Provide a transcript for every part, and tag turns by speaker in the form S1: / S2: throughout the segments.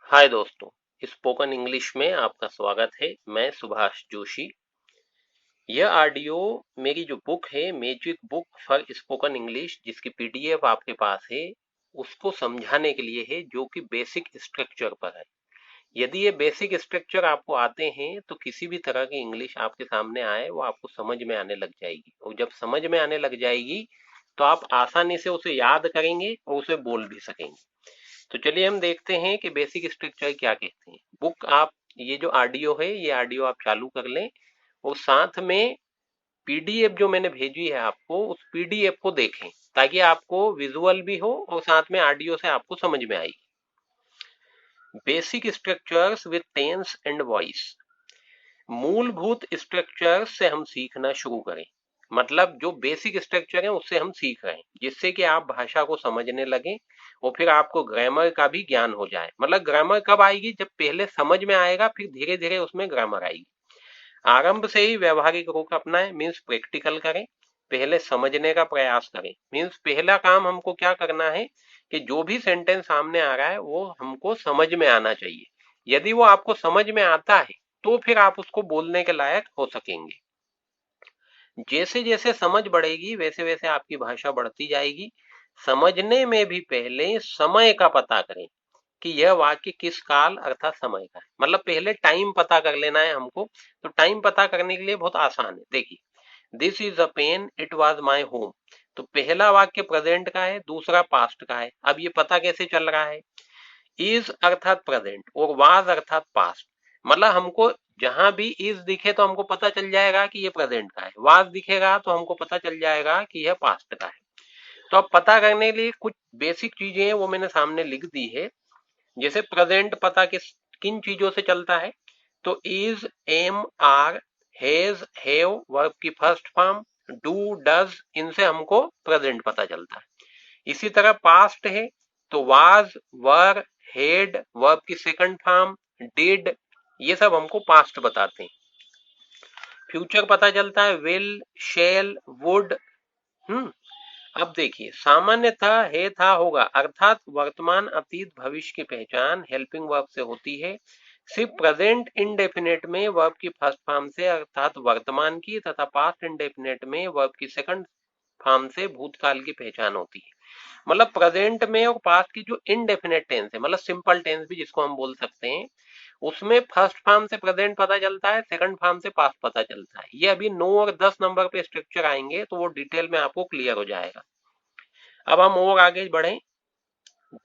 S1: हाय दोस्तों, spoken English में आपका स्वागत है। मैं सुभाष जोशी। यह ऑडियो मेरी जो बुक है magic book for spoken English, जिसकी पीडीएफ आपके पास है, उसको समझाने के लिए है, जो कि बेसिक स्ट्रक्चर पर है। यदि ये बेसिक स्ट्रक्चर आपको आते हैं तो किसी भी तरह की इंग्लिश आपके सामने आए वो आपको समझ में आने लग जाएगी, और जब समझ में आने लग जाएगी तो आप आसानी से उसे याद करेंगे और उसे बोल भी सकेंगे। तो चलिए हम देखते हैं कि बेसिक स्ट्रक्चर क्या कहते हैं। बुक आप ये जो ऑडियो है ये ऑडियो आप चालू कर लें और साथ में पीडीएफ जो मैंने भेजी है आपको, उस पीडीएफ को देखें ताकि आपको विजुअल भी हो और साथ में ऑडियो से आपको समझ में आएगी। Basic structures with tense and voice. मूलभूत स्ट्रक्चर से हम सीखना शुरू करें। मतलब जो बेसिक स्ट्रक्चर है उससे हम सीख रहे हैं, जिससे कि आप भाषा को समझने लगे और फिर आपको ग्रामर का भी ज्ञान हो जाए। मतलब ग्रामर कब आएगी? जब पहले समझ में आएगा, फिर धीरे धीरे उसमें ग्रामर आएगी। आरंभ से ही व्यवहारिक रुख अपनाएं, मीन्स प्रैक्टिकल करें। पहले समझने का प्रयास करें, मीन्स पहला काम हमको क्या करना है कि जो भी सेंटेंस सामने आ रहा है वो हमको समझ में आना चाहिए। यदि वो आपको समझ में आता है तो फिर आप उसको बोलने के लायक हो सकेंगे। जैसे जैसे समझ बढ़ेगी वैसे वैसे आपकी भाषा बढ़ती जाएगी। समझने में भी पहले समय का पता करें कि यह वाक्य किस काल अर्थात समय का है। मतलब पहले टाइम पता कर लेना है हमको। तो टाइम पता करने के लिए बहुत आसान है। देखिए, this is a pen, it was my home. तो पहला वाक्य प्रेजेंट का है, दूसरा पास्ट का है। अब ये पता कैसे चल रहा है? इज अर्थात प्रेजेंट और वाज अर्थात पास्ट। मतलब हमको जहां भी इज दिखे तो हमको पता चल जाएगा कि ये प्रेजेंट का है, वाज दिखेगा तो हमको पता चल जाएगा कि यह पास्ट का है। तो अब पता करने के लिए कुछ बेसिक चीजें हैं वो मैंने सामने लिख दी है। जैसे प्रेजेंट पता किन चीजों से चलता है? तो is, am, are, has, have, verb की फर्स्ट फॉर्म, डू, डज, इनसे हमको प्रेजेंट पता चलता है। इसी तरह पास्ट है तो वाज, वर, हेड, वर्ब की सेकंड फॉर्म, डिड, ये सब हमको पास्ट बताते हैं। फ्यूचर पता चलता है विल, शेल, वुड। हम्म अब देखिए, सामान्यतः है, था, होगा अर्थात वर्तमान, अतीत, भविष्य की पहचान हेल्पिंग वर्ब से होती है। सिर्फ प्रेजेंट इंडेफिनेट में वर्ब की फर्स्ट फॉर्म से अर्थात वर्तमान की, तथा पास्ट इंडेफिनेट में वर्ब की सेकंड फॉर्म से भूतकाल की पहचान होती है। मतलब प्रेजेंट में और पास्ट की जो इनडेफिनेट टेंस है, मतलब सिंपल टेंस भी जिसको हम बोल सकते हैं, उसमें फर्स्ट फॉर्म से प्रेजेंट पता चलता है, सेकंड फॉर्म से पास्ट पता चलता है। ये अभी 9 और 10 नंबर पे स्ट्रक्चर आएंगे तो वो डिटेल में आपको क्लियर हो जाएगा। अब हम और आगे बढ़े।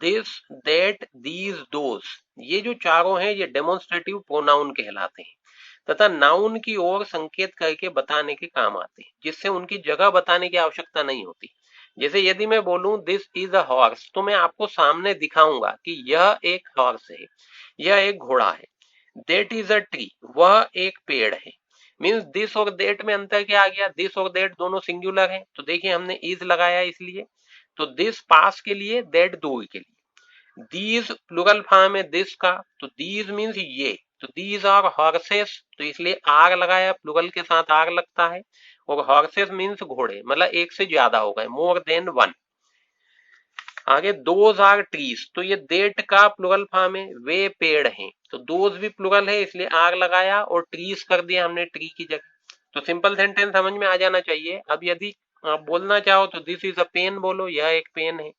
S1: दिस, दैट, दीज, दोज, ये जो चारों हैं ये डेमोन्स्ट्रेटिव प्रोनाउन कहलाते हैं तथा नाउन की ओर संकेत करके बताने के काम आते हैं, जिससे उनकी जगह बताने की आवश्यकता नहीं होती। जैसे यदि मैं बोलूं दिस इज अ हॉर्स, तो मैं आपको सामने दिखाऊंगा कि यह एक हॉर्स है, यह एक घोड़ा है। दैट इज अ ट्री, वह एक पेड़ है। मीन्स दिस और दैट में अंतर क्या आ गया? दिस और दैट दोनों सिंगुलर है, तो देखिए हमने इज लगाया इसलिए। तो दिस पास के लिए, दैट दूर के लिए। दीज प्लुरल फॉर्म है दिस का, तो दीज मीन्स ये। तो दीज आर हॉर्सेस, तो इसलिए आर लगाया, प्लुरल के साथ आर लगता है। और हॉर्सेस मीन्स घोड़े, मतलब एक से ज्यादा हो गए, मोर देन वन। आगे दोज आर ट्रीज, तो ये देट का प्लुरल फॉर्म है, वे पेड़ हैं। तो दोज भी प्लुरल है इसलिए आर लगाया और ट्रीज कर दिया हमने ट्री की जगह। तो सिंपल सेंटेंस समझ में आ जाना चाहिए। अब यदि आप बोलना चाहो तो दिस इज अ पेन बोलो, यह एक पेन है।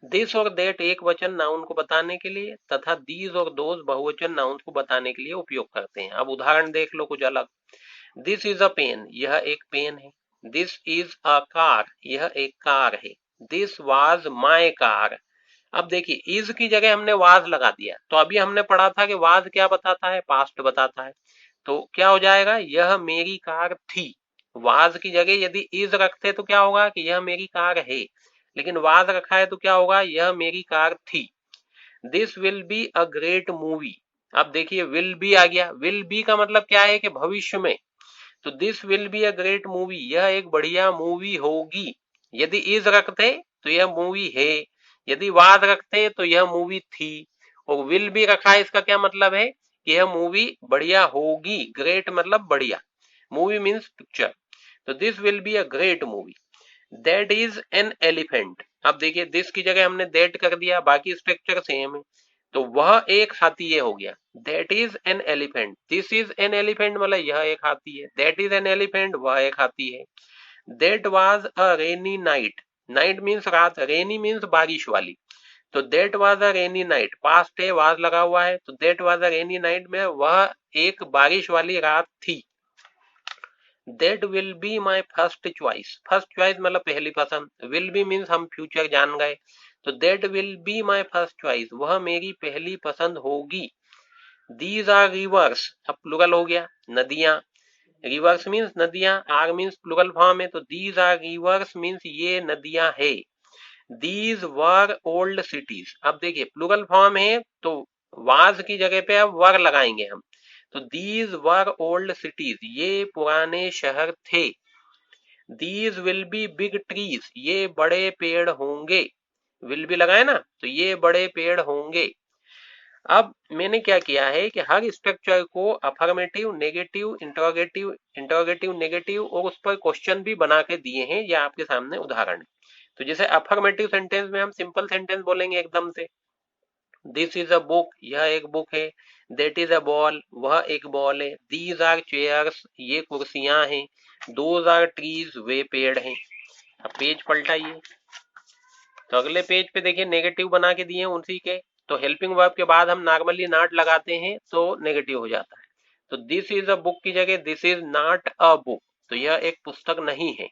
S1: दिस और दैट एक वचन नाउन को बताने के लिए तथा दीज और दोज बहुवचन नाउन को बताने के लिए उपयोग करते हैं। अब उदाहरण देख लो कुछ अलग। दिस इज अ पेन, यह एक पेन है। दिस इज अ कार, यह एक कार है। This was my car. अब देखिए, इज की जगह हमने वाज लगा दिया, तो अभी हमने पढ़ा था कि वाज क्या बताता है? पास्ट बताता है। तो क्या हो जाएगा? यह मेरी कार थी। वाज की जगह यदि इज रखते तो क्या होगा कि यह मेरी कार है, लेकिन वाज रखा है तो क्या होगा? यह मेरी कार थी। This will be a great movie. अब देखिए, विल बी आ गया। विल बी का मतलब क्या है कि भविष्य में। तो this will be a great movie, यह एक बढ़िया मूवी होगी। यदि इज रखते तो यह मूवी है, यदि वाद रखते तो यह मूवी थी। और विल बी रखा है, इसका क्या मतलब है कि यह मूवी बढ़िया होगी। ग्रेट मतलब बढ़िया, मूवी मीन्स पिक्चर। तो this will be a great movie. That is an elephant. अब देखिए, दिस की जगह हमने दैट कर दिया, बाकी स्ट्रक्चर सेम है। तो वह एक हाथी, ये हो गया। That is an elephant, this is an elephant, मतलब यह एक हाथी है। दैट इज एन एलिफेंट, वह एक हाथी है। That was a rainy night, night means रात, रेनी मीन्स बारिश वाली। तो that was a rainy night, past है, वाज लगा हुआ है, तो that was a rainy night में वह एक बारिश वाली रात थी। That will be my first choice, first choice मतलब पहली पसंद, विल बी मीन्स हम फ्यूचर जान गए, तो that will be my first choice, वह मेरी पहली पसंद होगी। दीज आर रिवर्स, अब प्लुरल हो गया, नदियां, रिवर्स मीन्स नदियां, आर मीन्स प्लुरल फॉर्म है, तो दीज आर रिवर्स मीन्स ये नदियां है। दीज वर ओल्ड सिटीज, अब देखिए प्लुरल फॉर्म है तो वाज की जगह पे अब वर लगाएंगे हम, तो दीज वर ओल्ड सिटीज, ये पुराने शहर थे। These will be big trees, ये बड़े पेड़ होंगे, विल भी लगाए ना, तो ये बड़े पेड़ होंगे। अब मैंने क्या किया है कि हर स्ट्रक्चर को affirmative, negative, interrogative, interrogative negative और उस पर क्वेश्चन भी बना के दिए हैं, ये आपके सामने उदाहरण है। तो जैसे अफर्मेटिव सेंटेंस में हम सिंपल सेंटेंस बोलेंगे एकदम से, दिस इज अ बुक, यह एक बुक है। दैट इज अ बॉल, वह एक बॉल है। दीज आर चेयर्स, ये कुर्सियां हैं। दोज आर ट्रीज, वे पेड़ हैं। अब पेज पलटाइए, तो अगले पेज पे देखिए नेगेटिव बना के दिए उसी के, तो हेल्पिंग वर्ब के बाद हम नॉर्मली नॉट लगाते हैं तो नेगेटिव हो जाता है। तो दिस इज अ बुक की जगह this is not a book, तो यह एक पुस्तक नहीं है।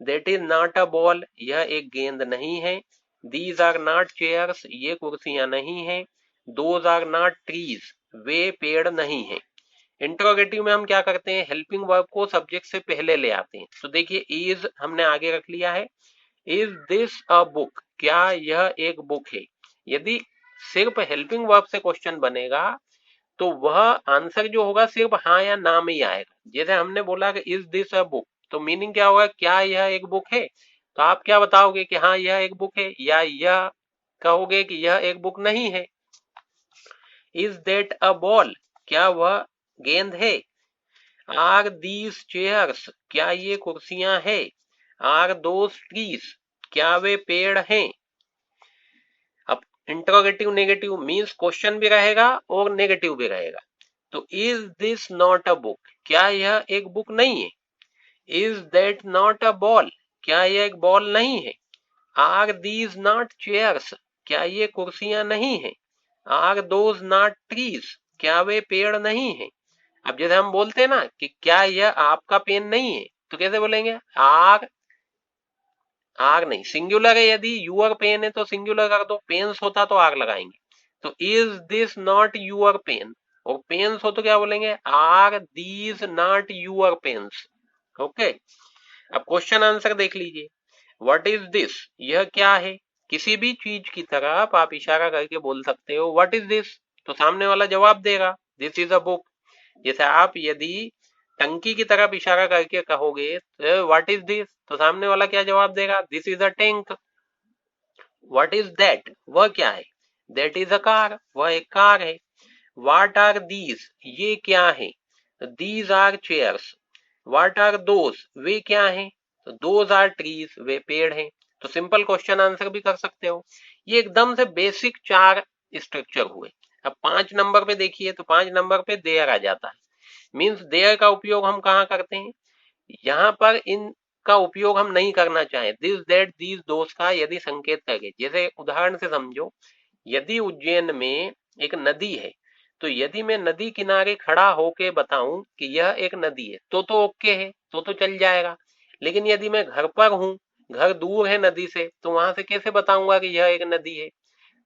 S1: That is not a ball, यह एक गेंद नहीं है। दीज आर नॉट चेयर्स, ये कुर्सियां नहीं है। दोज आर नॉट ट्रीज, वे पेड़ नहीं है। इंट्रोगेटिव में हम क्या करते हैं, हेल्पिंग वर्ब को सब्जेक्ट से पहले ले आते हैं, तो देखिए इज हमने आगे रख लिया है। इज दिस अ बुक, क्या यह एक बुक है। यदि सिर्फ हेल्पिंग वर्ब से क्वेश्चन बनेगा तो वह आंसर जो होगा सिर्फ हाँ या ना में ही आएगा। जैसे हमने बोला कि इज दिस अ बुक, तो मीनिंग क्या होगा, क्या यह एक बुक है, तो आप क्या बताओगे कि हाँ यह एक बुक है, या यह कहोगे कि यह एक बुक नहीं है। इज दैट अ बॉल, क्या वह गेंद है। आर दीज चेयर्स, क्या ये कुर्सियां हैं। आर दोस ट्रीज, क्या वे पेड़ हैं। अब इंट्रोगेटिव नेगेटिव मीन्स क्वेश्चन भी रहेगा और नेगेटिव भी रहेगा। तो is this not a book, क्या यह एक बुक नहीं है। Is that not a ball, क्या यह एक बॉल नहीं है। आर दीज नॉट चेयर्स, क्या ये कुर्सियां नहीं है। आर दोज नॉट ट्रीज, क्या वे पेड़ नहीं है। अब जैसे हम बोलते हैं ना कि क्या यह आपका पेन नहीं है, तो कैसे बोलेंगे, आर, आग नहीं, सिंगुलर है, यदि यूअर पेन है तो सिंगुलर कर दो, पेन्स होता तो आग लगाएंगे। तो is this not your pen, और पेन्स हो तो क्या बोलेंगे, are these not your pens. Okay, अब क्वेश्चन आंसर देख लीजिए। व्हाट इज दिस, यह क्या है। किसी भी चीज की तरफ आप इशारा करके बोल सकते हो व्हाट इज दिस, तो सामने वाला जवाब देगा दिस इज अ बुक। जैसे आप यदि टंकी की तरफ इशारा करके कहोगे व्हाट इज दिस, तो सामने वाला क्या जवाब देगा, this is a tank. What is that, वह क्या है। दैट इज अ कार, वह एक कार है। व्हाट आर दीज, ये क्या है। These are chairs. What are those, वे क्या हैं। तो दोज आर ट्रीज, वे पेड़ हैं। तो सिंपल क्वेश्चन आंसर भी कर सकते हो। ये एकदम से बेसिक 4 स्ट्रक्चर हुए। अब 5 नंबर पे देखिए, तो 5 नंबर पे देयर आ जाता है। मीन्स देयर का उपयोग हम कहाँ करते हैं, यहाँ पर इनका उपयोग हम नहीं करना चाहें, दिस दैट दीज दोस्त का यदि संकेत करके, जैसे उदाहरण से समझो, यदि उज्जैन में एक नदी है, तो यदि मैं नदी किनारे खड़ा होके बताऊं कि यह एक नदी है तो ओके है, तो चल जाएगा। लेकिन यदि मैं घर पर हूं, घर दूर है नदी से, तो वहां से कैसे बताऊंगा कि यह एक नदी है।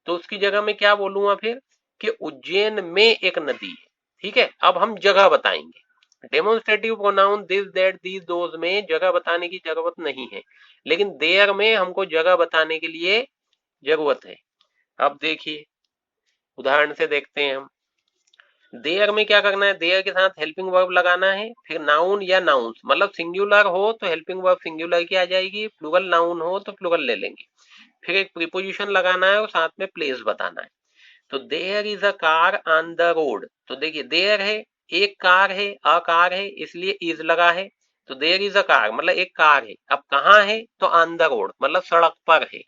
S1: तो उसकी जगह मैं क्या बोलूंगा फिर, कि उज्जैन में एक नदी है। ठीक है, अब हम जगह बताएंगे। Demonstrative pronoun this that these those में जगह बताने की जरूरत नहीं है, लेकिन देयर में हमको जगह बताने के लिए जरूरत है। अब देखिए उदाहरण से देखते हैं हम। देयर में क्या करना है, देयर के साथ हेल्पिंग वर्ब लगाना है, फिर नाउन या नाउन्स, मतलब सिंगुलर हो तो हेल्पिंग वर्ब सिंगुलर की आ जाएगी, प्लुरल नाउन हो तो प्लुरल ले लेंगे। फिर एक प्रीपोजिशन लगाना है और साथ में प्लेस बताना है। तो there is a car on the road, तो देखिए देयर है, एक कार है, अ कार है, इसलिए इज लगा है। तो देयर इज अ कार मतलब एक कार है। अब कहाँ है, तो ऑन द रोड मतलब सड़क पर है।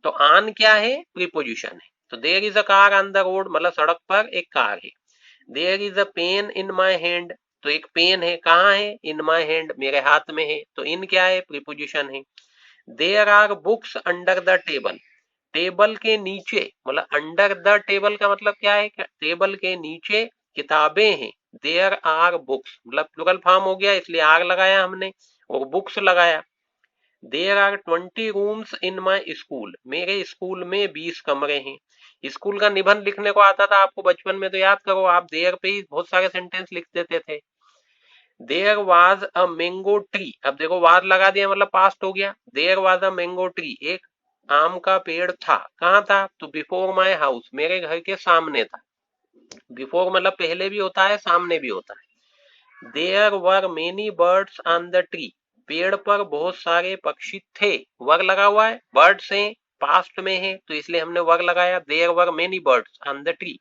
S1: तो ऑन क्या है, प्रीपोजिशन है, तो there is a car on the road, मतलब सड़क पर एक कार है। There is a pen in my hand, तो एक पेन है, कहाँ है, इन माई हैंड, मेरे हाथ में है, तो इन क्या है, प्रीपोजिशन है। There are books under the table, table के नीचे, मतलब अंडर द टेबल का मतलब क्या है, टेबल के नीचे किताबें हैं। देयर आर बुक्स, मतलब प्लुरल फॉर्म हो गया, इसलिए आर लगाया हमने और बुक्स लगाया। There are 20 rooms in my school, मेरे स्कूल में 20 कमरे हैं। स्कूल का निबंध लिखने को आता था आपको बचपन में, तो याद करो, आप देयर पे ही बहुत सारे सेंटेंस लिख देते थे। There was a mango tree, अब देखो वाज लगा दिया मतलब पास्ट हो गया। There was a mango tree, एक आम का पेड़ था, कहाँ था, तो बिफोर माई हाउस, मेरे घर के सामने था। बिफोर मतलब पहले भी होता है, सामने भी होता है। There were many birds on the tree, पेड़ पर बहुत सारे पक्षी थे, वर लगा हुआ है, बर्ड्स हैं, पास्ट में है, तो इसलिए हमने वर लगाया। There were many birds on the tree.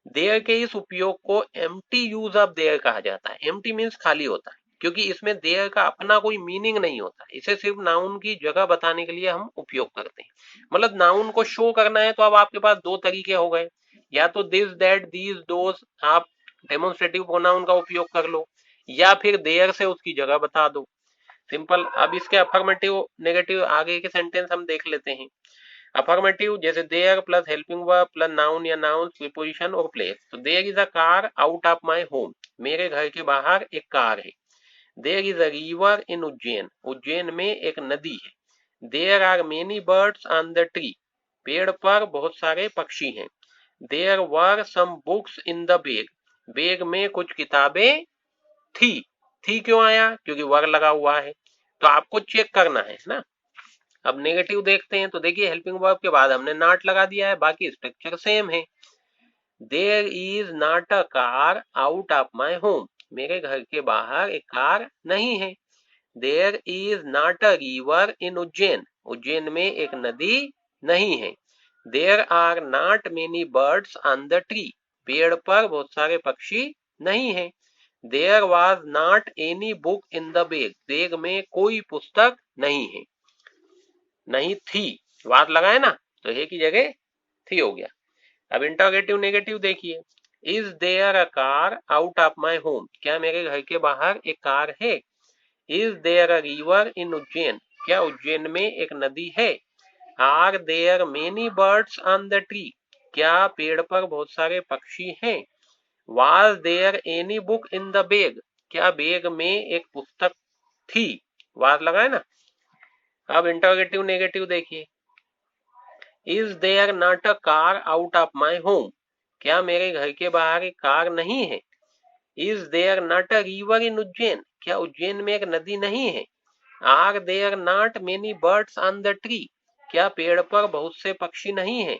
S1: There के इस उपयोग को एम्प्टी यूज ऑफ देयर कहा जाता है। एम्प्टी मीन्स खाली होता है, क्योंकि इसमें देयर का अपना कोई मीनिंग नहीं होता, इसे सिर्फ नाउन की जगह बताने के लिए हम उपयोग करते हैं। मतलब नाउन को शो करना है तो अब आपके पास दो तरीके हो गए, या तो दिस दैट दीज दोस, आप डेमोन्स्ट्रेटिव प्रोनाउन का उपयोग कर लो, या फिर देयर से उसकी जगह बता दो, सिंपल। अब इसके अफर्मेटिव नेगेटिव आगे के सेंटेंस हम देख लेते हैं। अफर्मेटिव जैसे there plus helping verb plus noun या नाउन प्रीपोजिशन और प्लेस। तो there is a car out of my home, मेरे घर के बाहर एक कार है। There is a river in Ujjain, Ujjain में एक नदी है। There are many birds on the tree, पेड़ पर बहुत सारे पक्षी हैं। There were some books in the bag, bag में कुछ किताबें थी। थी क्यों आया, क्योंकि वर लगा हुआ है, तो आपको चेक करना है ना। अब नेगेटिव देखते हैं, तो देखिए हेल्पिंग वर्ब के बाद हमने नॉट लगा दिया है, बाकी स्ट्रक्चर सेम है। There is not a car out of my home, मेरे घर के बाहर एक कार नहीं है। There is not a river in Ujjain, Ujjain में एक नदी नहीं है। There are not many birds on the tree, पेड़ पर बहुत सारे पक्षी नहीं है। There was not any book in the bag, bag में कोई पुस्तक नहीं है, नहीं थी, वाद लगाए ना, तो है की जगह थी हो गया। अब इंटरोगेटिव नेगेटिव देखिए। Is there a car out of my home, क्या मेरे घर के बाहर एक कार है। Is there a river in Ujjain, क्या उज्जैन में एक नदी है। Are there many birds on the tree, क्या पेड़ पर बहुत सारे पक्षी हैं। Was there any book in the bag, क्या बैग में एक पुस्तक थी, वाज लगाए ना। अब इंटरोगेटिव नेगेटिव देखिए। Is there not a car out of my home, क्या मेरे घर के बाहर एक कार नहीं है। Is there not a river in Ujjain, क्या उज्जैन में एक नदी नहीं है। Are there not many birds on the tree, क्या पेड़ पर बहुत से पक्षी नहीं है।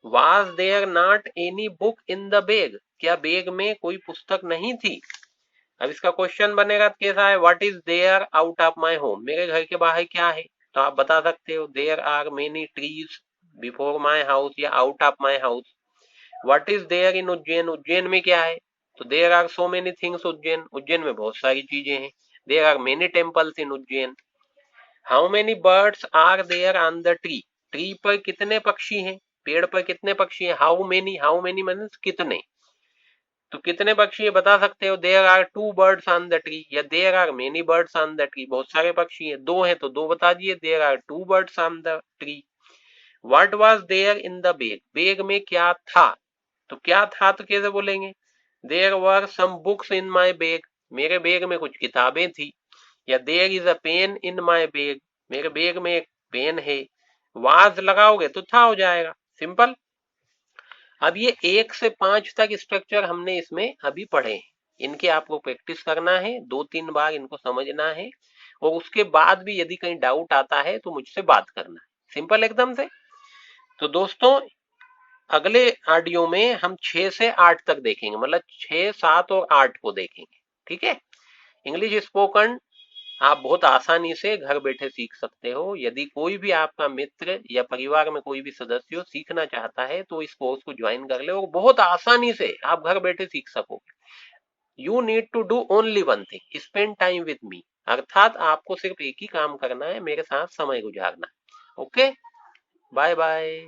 S1: Was there not any book in the bag, क्या बैग में कोई पुस्तक नहीं थी। अब इसका क्वेश्चन बनेगा कैसा है, what is there out of my home, मेरे घर के बाहर क्या है, तो आप बता सकते हो there are many trees before my house या out of my house. What is there in Ujjain, Ujjain में क्या है, तो there are so many things Ujjain, Ujjain में बहुत सारी चीजें हैं। There are many temples in Ujjain. How many birds are there on the tree, tree पर कितने पक्षी हैं, पेड़ पर कितने पक्षी हैं। हाउ मेनी मीन्स कितने, तो कितने पक्षी है बता सकते हो। There are two birds on the tree, या there are many birds on the tree, बहुत सारे पक्षी है, दो है तो दो बता दिए। There are two birds on the tree. What was there in the bag, bag में क्या था, तो क्या था तो कैसे बोलेंगे। There were some books in my bag, मेरे बैग में कुछ किताबें थी। या there is a pen in my bag, मेरे बैग में एक पेन है। वाज लगाओगे तो था हो जाएगा, सिंपल। अब ये 1 से 5 तक स्ट्रक्चर हमने इसमें अभी पढ़े हैं, इनके आपको प्रैक्टिस करना है, 2-3 बार इनको समझना है, और उसके बाद भी यदि कहीं डाउट आता है तो मुझसे बात करना है, सिंपल एकदम से। तो दोस्तों अगले ऑडियो में हम 6 से 8 तक देखेंगे, मतलब 6, 7 और 8 को देखेंगे, ठीक है। इंग्लिश स्पोकन आप बहुत आसानी से घर बैठे सीख सकते हो। यदि कोई भी आपका मित्र या परिवार में कोई भी सदस्य हो सीखना चाहता है तो इस कोर्स को ज्वाइन कर ले और बहुत आसानी से आप घर बैठे सीख सकोगे। You need to do only one thing, spend time with me, अर्थात आपको सिर्फ एक ही काम करना है, मेरे साथ समय गुजारना। Okay, bye bye.